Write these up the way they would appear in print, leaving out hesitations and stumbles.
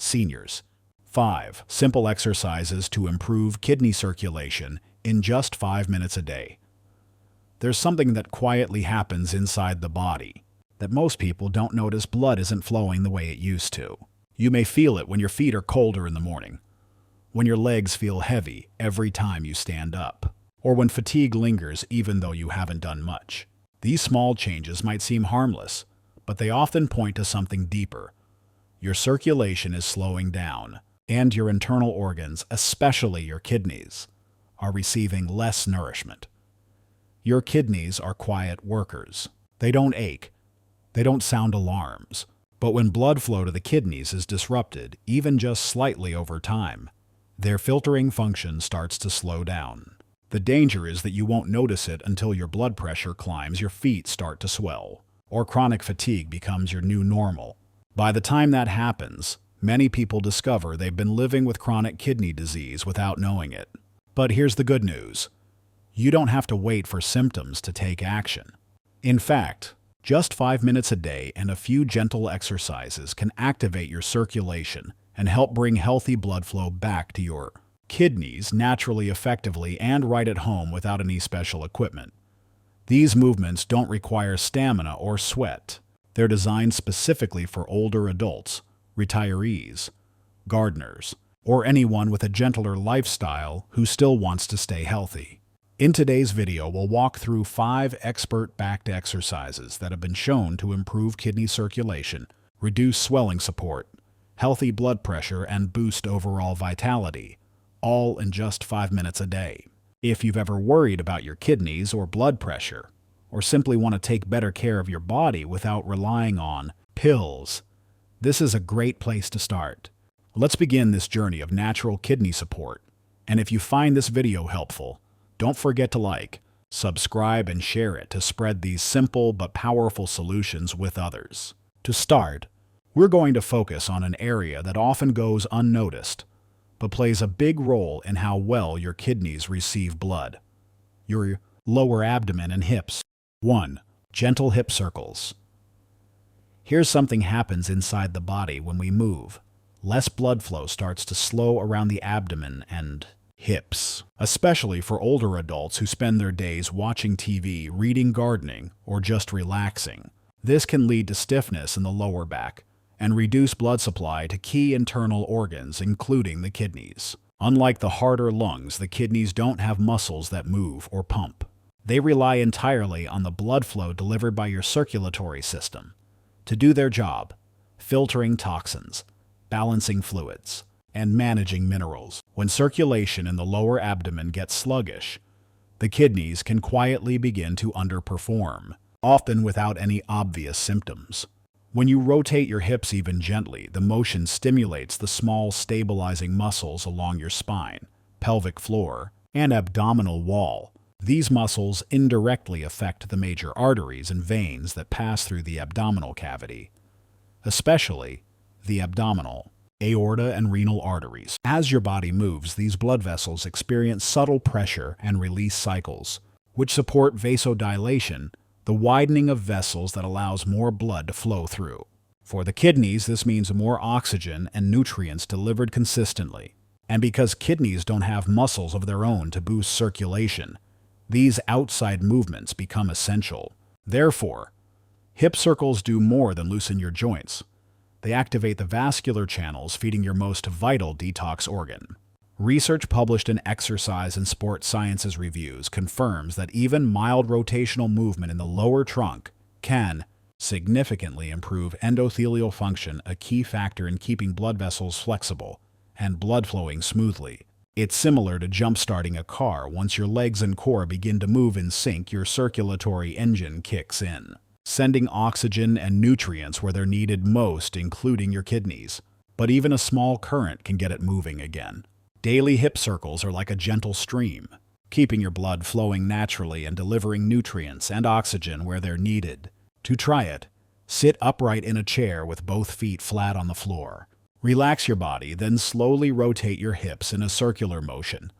Seniors. 5 simple exercises to improve kidney circulation in just 5 minutes a day. There's something that quietly happens inside the body that most people don't notice. Blood isn't flowing the way it used to. You may feel it when your feet are colder in the morning, when your legs feel heavy every time you stand up, or when fatigue lingers even though you haven't done much. These small changes might seem harmless, but they often point to something deeper. Your circulation is slowing down, and your internal organs, especially your kidneys, are receiving less nourishment. Your kidneys are quiet workers. They don't ache. They don't sound alarms. But when blood flow to the kidneys is disrupted, even just slightly over time, their filtering function starts to slow down. The danger is that you won't notice it until your blood pressure climbs, your feet start to swell, or chronic fatigue becomes your new normal. By the time that happens, many people discover they've been living with chronic kidney disease without knowing it. But here's the good news. You don't have to wait for symptoms to take action. In fact, just 5 minutes a day and a few gentle exercises can activate your circulation and help bring healthy blood flow back to your kidneys naturally, effectively, and right at home without any special equipment. These movements don't require stamina or sweat. They're designed specifically for older adults, retirees, gardeners, or anyone with a gentler lifestyle who still wants to stay healthy. In today's video, we'll walk through 5 expert-backed exercises that have been shown to improve kidney circulation, reduce swelling support, healthy blood pressure, and boost overall vitality, all in just 5 minutes a day. If you've ever worried about your kidneys or blood pressure, or simply want to take better care of your body without relying on pills, this is a great place to start. Let's begin this journey of natural kidney support. And if you find this video helpful, don't forget to like, subscribe, and share it to spread these simple but powerful solutions with others. To start, we're going to focus on an area that often goes unnoticed, but plays a big role in how well your kidneys receive blood: your lower abdomen and hips. 1. Gentle hip circles. Here's something happens inside the body when we move. Less blood flow starts to slow around the abdomen and hips, especially for older adults who spend their days watching TV, reading, gardening, or just relaxing. This can lead to stiffness in the lower back and reduce blood supply to key internal organs, including the kidneys. Unlike the heart or lungs, the kidneys don't have muscles that move or pump. They rely entirely on the blood flow delivered by your circulatory system to do their job, filtering toxins, balancing fluids, and managing minerals. When circulation in the lower abdomen gets sluggish, the kidneys can quietly begin to underperform, often without any obvious symptoms. When you rotate your hips even gently, the motion stimulates the small stabilizing muscles along your spine, pelvic floor, and abdominal wall. These muscles indirectly affect the major arteries and veins that pass through the abdominal cavity, especially the abdominal, aorta, and renal arteries. As your body moves, these blood vessels experience subtle pressure and release cycles, which support vasodilation, the widening of vessels that allows more blood to flow through. For the kidneys, this means more oxygen and nutrients delivered consistently. And because kidneys don't have muscles of their own to boost circulation, these outside movements become essential. Therefore, hip circles do more than loosen your joints. They activate the vascular channels feeding your most vital detox organ. Research published in Exercise and Sport Sciences Reviews confirms that even mild rotational movement in the lower trunk can significantly improve endothelial function, a key factor in keeping blood vessels flexible and blood flowing smoothly. It's similar to jump-starting a car. Once your legs and core begin to move in sync, your circulatory engine kicks in, sending oxygen and nutrients where they're needed most, including your kidneys. But even a small current can get it moving again. Daily hip circles are like a gentle stream, keeping your blood flowing naturally and delivering nutrients and oxygen where they're needed. To try it, sit upright in a chair with both feet flat on the floor. Relax your body, then slowly rotate your hips in a circular motion,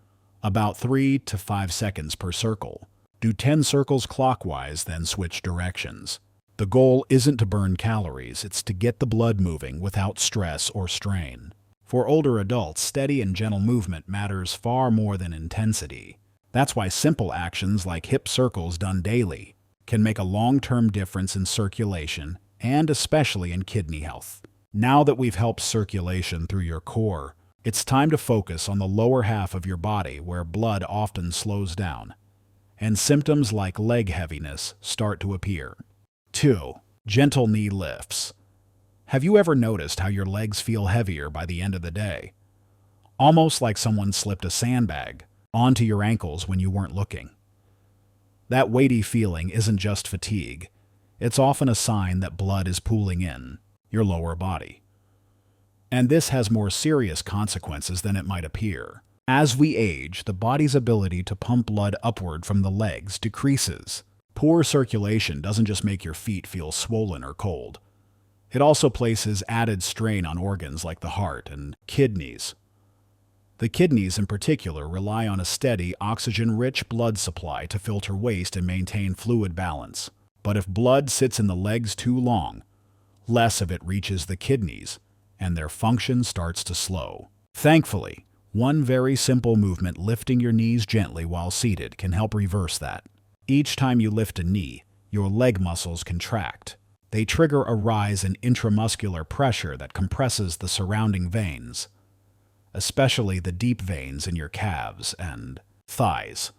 about 3 to 5 seconds per circle. Do 10 circles clockwise, then switch directions. The goal isn't to burn calories, it's to get the blood moving without stress or strain. For older adults, steady and gentle movement matters far more than intensity. That's why simple actions like hip circles done daily can make a long-term difference in circulation and especially in kidney health. Now that we've helped circulation through your core, it's time to focus on the lower half of your body where blood often slows down, and symptoms like leg heaviness start to appear. 2. Gentle knee lifts. Have you ever noticed how your legs feel heavier by the end of the day? Almost like someone slipped a sandbag onto your ankles when you weren't looking. That weighty feeling isn't just fatigue. It's often a sign that blood is pooling in your lower body. And this has more serious consequences than it might appear. As we age, the body's ability to pump blood upward from the legs decreases. Poor circulation doesn't just make your feet feel swollen or cold. It also places added strain on organs like the heart and kidneys. The kidneys in particular rely on a steady, oxygen-rich blood supply to filter waste and maintain fluid balance. But if blood sits in the legs too long, less of it reaches the kidneys, and their function starts to slow. Thankfully, one very simple movement, lifting your knees gently while seated, can help reverse that. Each time you lift a knee, your leg muscles contract. They trigger a rise in intramuscular pressure that compresses the surrounding veins, especially the deep veins in your calves and thighs.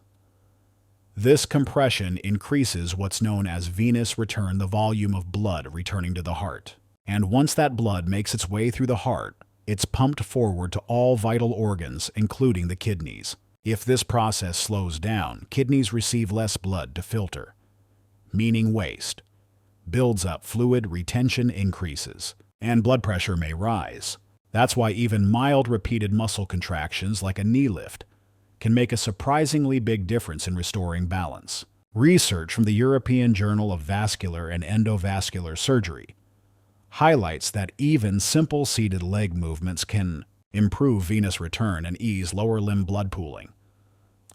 This compression increases what's known as venous return, the volume of blood returning to the heart. And once that blood makes its way through the heart, it's pumped forward to all vital organs, including the kidneys. If this process slows down, kidneys receive less blood to filter, meaning waste builds up, fluid retention increases, and blood pressure may rise. That's why even mild repeated muscle contractions like a knee lift can make a surprisingly big difference in restoring balance. Research from the European Journal of Vascular and Endovascular Surgery highlights that even simple seated leg movements can improve venous return and ease lower limb blood pooling,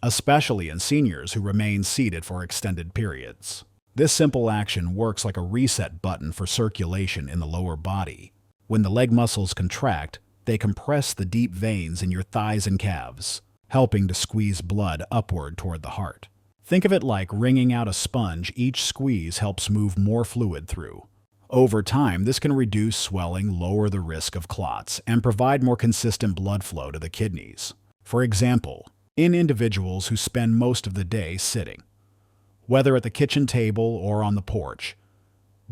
especially in seniors who remain seated for extended periods. This simple action works like a reset button for circulation in the lower body. When the leg muscles contract, they compress the deep veins in your thighs and calves, helping to squeeze blood upward toward the heart. Think of it like wringing out a sponge. Each squeeze helps move more fluid through. Over time, this can reduce swelling, lower the risk of clots, and provide more consistent blood flow to the kidneys. For example, in individuals who spend most of the day sitting, whether at the kitchen table or on the porch,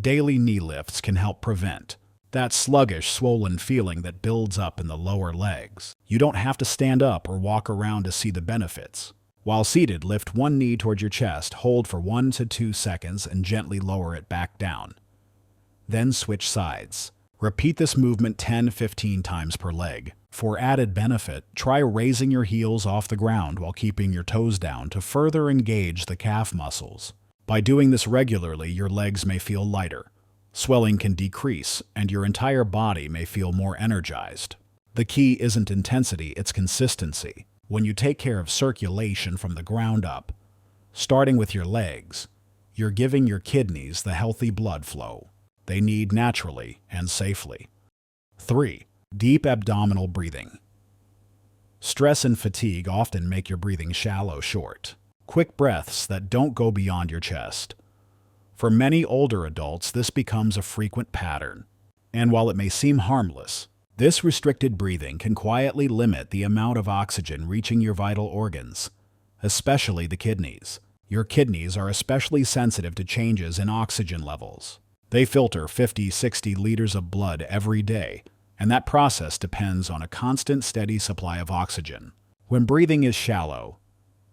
daily knee lifts can help prevent that sluggish, swollen feeling that builds up in the lower legs. You don't have to stand up or walk around to see the benefits. While seated, lift one knee toward your chest, hold for 1 to 2 seconds, and gently lower it back down. Then switch sides. Repeat this movement 10-15 times per leg. For added benefit, try raising your heels off the ground while keeping your toes down to further engage the calf muscles. By doing this regularly, your legs may feel lighter, swelling can decrease, and your entire body may feel more energized. The key isn't intensity, it's consistency. When you take care of circulation from the ground up, starting with your legs, you're giving your kidneys the healthy blood flow they need naturally and safely. 3. Deep abdominal breathing. Stress and fatigue often make your breathing shallow, short, quick breaths that don't go beyond your chest. For many older adults, this becomes a frequent pattern. And while it may seem harmless, this restricted breathing can quietly limit the amount of oxygen reaching your vital organs, especially the kidneys. Your kidneys are especially sensitive to changes in oxygen levels. They filter 50-60 liters of blood every day, and that process depends on a constant, steady supply of oxygen. When breathing is shallow,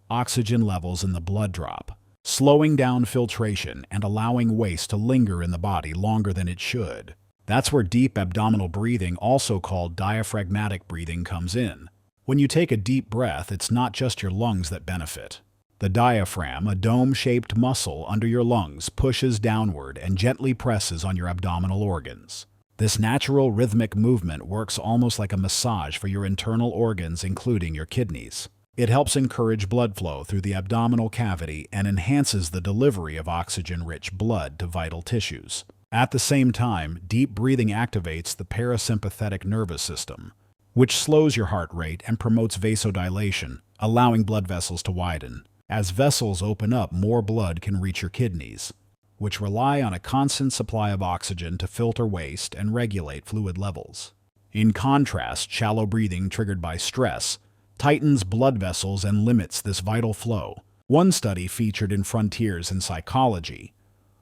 oxygen levels in the blood drop, slowing down filtration and allowing waste to linger in the body longer than it should. That's where deep abdominal breathing, also called diaphragmatic breathing, comes in. When you take a deep breath, it's not just your lungs that benefit. The diaphragm, a dome-shaped muscle under your lungs, pushes downward and gently presses on your abdominal organs. This natural rhythmic movement works almost like a massage for your internal organs, including your kidneys. It helps encourage blood flow through the abdominal cavity and enhances the delivery of oxygen-rich blood to vital tissues. At the same time, deep breathing activates the parasympathetic nervous system, which slows your heart rate and promotes vasodilation, allowing blood vessels to widen. As vessels open up, more blood can reach your kidneys, which rely on a constant supply of oxygen to filter waste and regulate fluid levels. In contrast, shallow breathing triggered by stress tightens blood vessels and limits this vital flow. One study featured in Frontiers in Psychology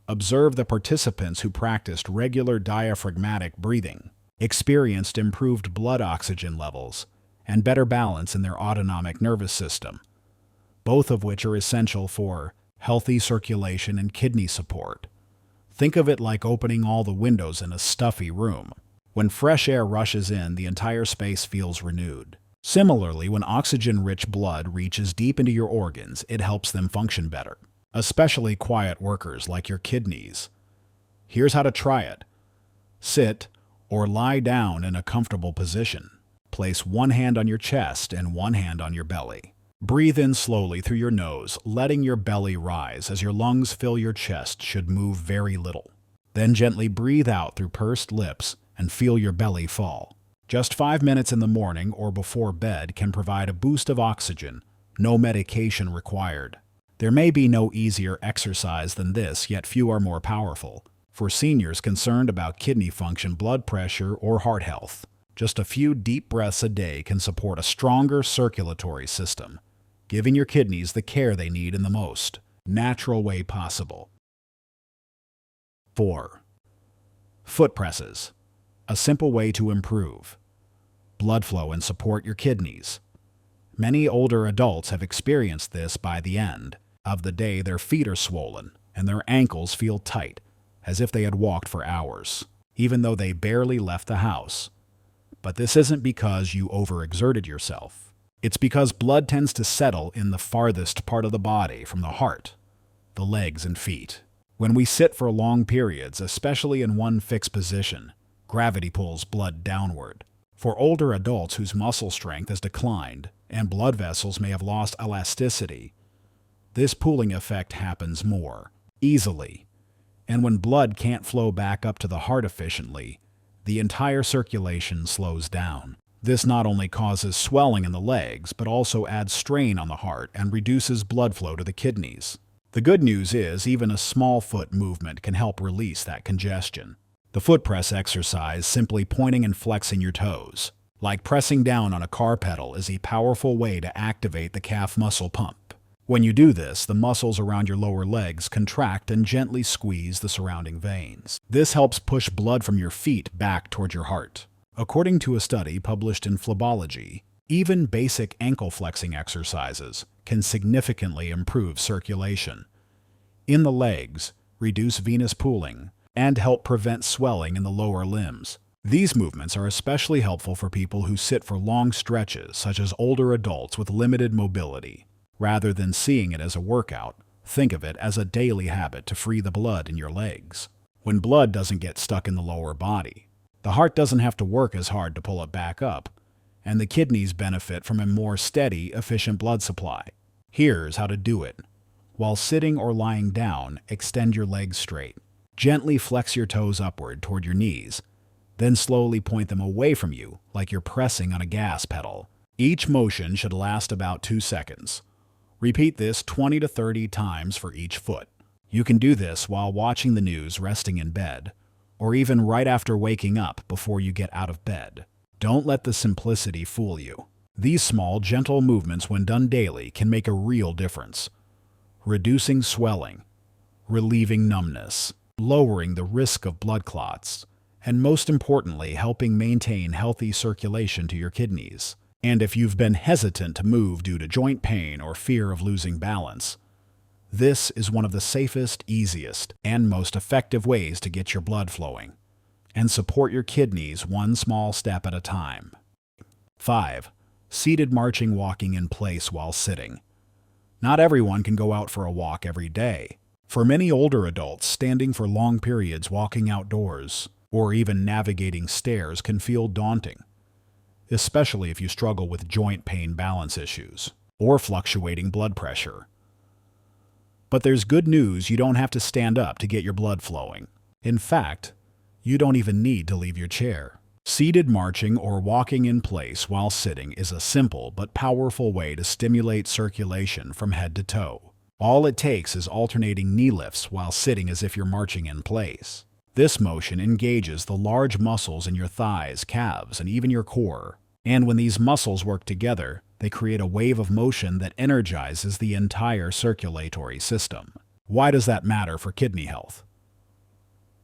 observed the participants who practiced regular diaphragmatic breathing experienced improved blood oxygen levels and better balance in their autonomic nervous system, both of which are essential for healthy circulation and kidney support. Think of it like opening all the windows in a stuffy room. When fresh air rushes in, the entire space feels renewed. Similarly, when oxygen-rich blood reaches deep into your organs, it helps them function better, especially quiet workers like your kidneys. Here's how to try it. Sit or lie down in a comfortable position. Place one hand on your chest and one hand on your belly. Breathe in slowly through your nose, letting your belly rise as your lungs fill your chest should move very little. Then gently breathe out through pursed lips and feel your belly fall. Just 5 minutes in the morning or before bed can provide a boost of oxygen, no medication required. There may be no easier exercise than this, yet few are more powerful. For seniors concerned about kidney function, blood pressure, or heart health, just a few deep breaths a day can support a stronger circulatory system, giving your kidneys the care they need in the most natural way possible. 4. Foot presses. A simple way to improve blood flow and support your kidneys. Many older adults have experienced this. By the end of the day, their feet are swollen and their ankles feel tight, as if they had walked for hours, even though they barely left the house. But this isn't because you overexerted yourself. It's because blood tends to settle in the farthest part of the body from the heart, the legs and feet. When we sit for long periods, especially in one fixed position, gravity pulls blood downward. For older adults whose muscle strength has declined and blood vessels may have lost elasticity, this pulling effect happens more easily. And when blood can't flow back up to the heart efficiently, the entire circulation slows down. This not only causes swelling in the legs, but also adds strain on the heart and reduces blood flow to the kidneys. The good news is, even a small foot movement can help release that congestion. The foot press exercise, simply pointing and flexing your toes, like pressing down on a car pedal, is a powerful way to activate the calf muscle pump. When you do this, the muscles around your lower legs contract and gently squeeze the surrounding veins. This helps push blood from your feet back toward your heart. According to a study published in Phlebology, even basic ankle flexing exercises can significantly improve circulation in the legs, reduce venous pooling, and help prevent swelling in the lower limbs. These movements are especially helpful for people who sit for long stretches, such as older adults with limited mobility. Rather than seeing it as a workout, think of it as a daily habit to free the blood in your legs. When blood doesn't get stuck in the lower body, the heart doesn't have to work as hard to pull it back up, and the kidneys benefit from a more steady, efficient blood supply. Here's how to do it. While sitting or lying down, extend your legs straight. Gently flex your toes upward toward your knees, then slowly point them away from you like you're pressing on a gas pedal. Each motion should last about 2 seconds. Repeat this 20 to 30 times for each foot. You can do this while watching the news resting in bed, or even right after waking up before you get out of bed. Don't let the simplicity fool you. These small, gentle movements, when done daily, can make a real difference, reducing swelling, relieving numbness, lowering the risk of blood clots, and most importantly, helping maintain healthy circulation to your kidneys. And if you've been hesitant to move due to joint pain or fear of losing balance, this is one of the safest, easiest, and most effective ways to get your blood flowing and support your kidneys one small step at a time. 5. Seated marching, walking in place while sitting. Not everyone can go out for a walk every day. For many older adults, standing for long periods, walking outdoors, or even navigating stairs can feel daunting, especially if you struggle with joint pain balance issues. or fluctuating blood pressure. But there's good news: you don't have to stand up to get your blood flowing. In fact, you don't even need to leave your chair. Seated marching or walking in place while sitting is a simple but powerful way to stimulate circulation from head to toe. All it takes is alternating knee lifts while sitting as if you're marching in place. This motion engages the large muscles in your thighs, calves, and even your core. And when these muscles work together, they create a wave of motion that energizes the entire circulatory system. Why does that matter for kidney health?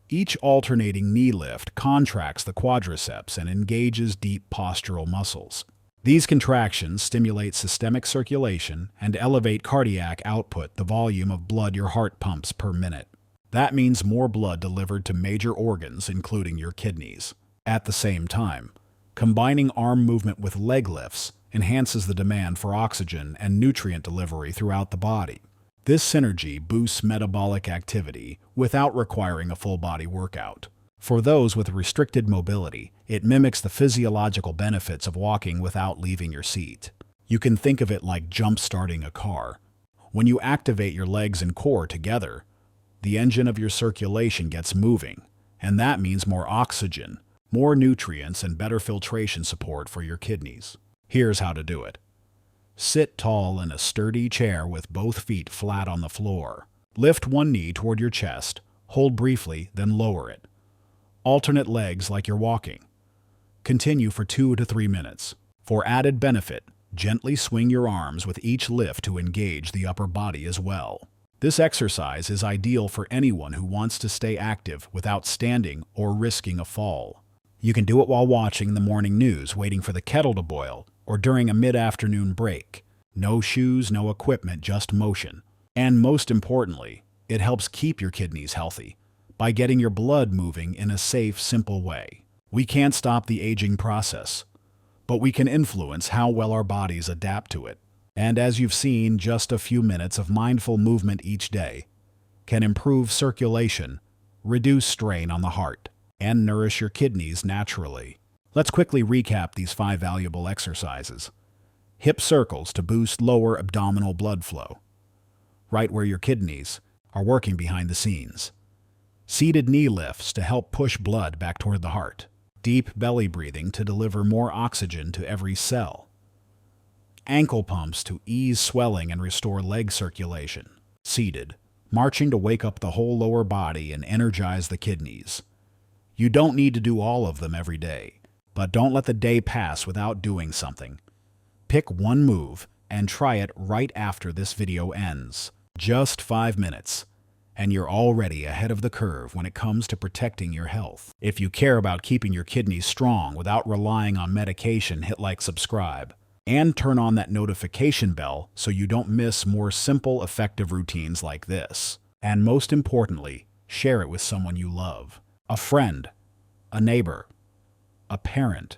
Each alternating knee lift contracts the quadriceps and engages deep postural muscles. These contractions stimulate systemic circulation and elevate cardiac output, the volume of blood your heart pumps per minute. That means more blood delivered to major organs, including your kidneys. At the same time, combining arm movement with leg lifts enhances the demand for oxygen and nutrient delivery throughout the body. This synergy boosts metabolic activity without requiring a full-body workout. For those with restricted mobility, it mimics the physiological benefits of walking without leaving your seat. You can think of it like jump-starting a car. When you activate your legs and core together, the engine of your circulation gets moving, and that means more oxygen, more nutrients, and better filtration support for your kidneys. Here's how to do it. Sit tall in a sturdy chair with both feet flat on the floor. Lift one knee toward your chest, hold briefly, then lower it. Alternate legs like you're walking. Continue for 2 to 3 minutes. For added benefit, gently swing your arms with each lift to engage the upper body as well. This exercise is ideal for anyone who wants to stay active without standing or risking a fall. You can do it while watching the morning news, waiting for the kettle to boil, or during a mid-afternoon break. No shoes, no equipment, just motion. And most importantly, it helps keep your kidneys healthy by getting your blood moving in a safe, simple way. We can't stop the aging process, but we can influence how well our bodies adapt to it. And as you've seen, just a few minutes of mindful movement each day can improve circulation, reduce strain on the heart, and nourish your kidneys naturally. Let's quickly recap these 5 valuable exercises. Hip circles to boost lower abdominal blood flow, right where your kidneys are working behind the scenes. Seated knee lifts to help push blood back toward the heart. Deep belly breathing to deliver more oxygen to every cell. Ankle pumps to ease swelling and restore leg circulation. Seated, marching to wake up the whole lower body and energize the kidneys. You don't need to do all of them every day, but don't let the day pass without doing something. Pick one move and try it right after this video ends. Just 5 minutes, and you're already ahead of the curve when it comes to protecting your health. If you care about keeping your kidneys strong without relying on medication, hit like, subscribe, and turn on that notification bell so you don't miss more simple, effective routines like this. And most importantly, share it with someone you love. A friend, a neighbor, a parent,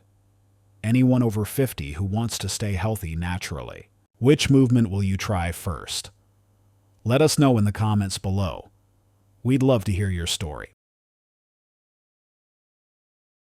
anyone over 50 who wants to stay healthy naturally. Which movement will you try first? Let us know in the comments below. We'd love to hear your story.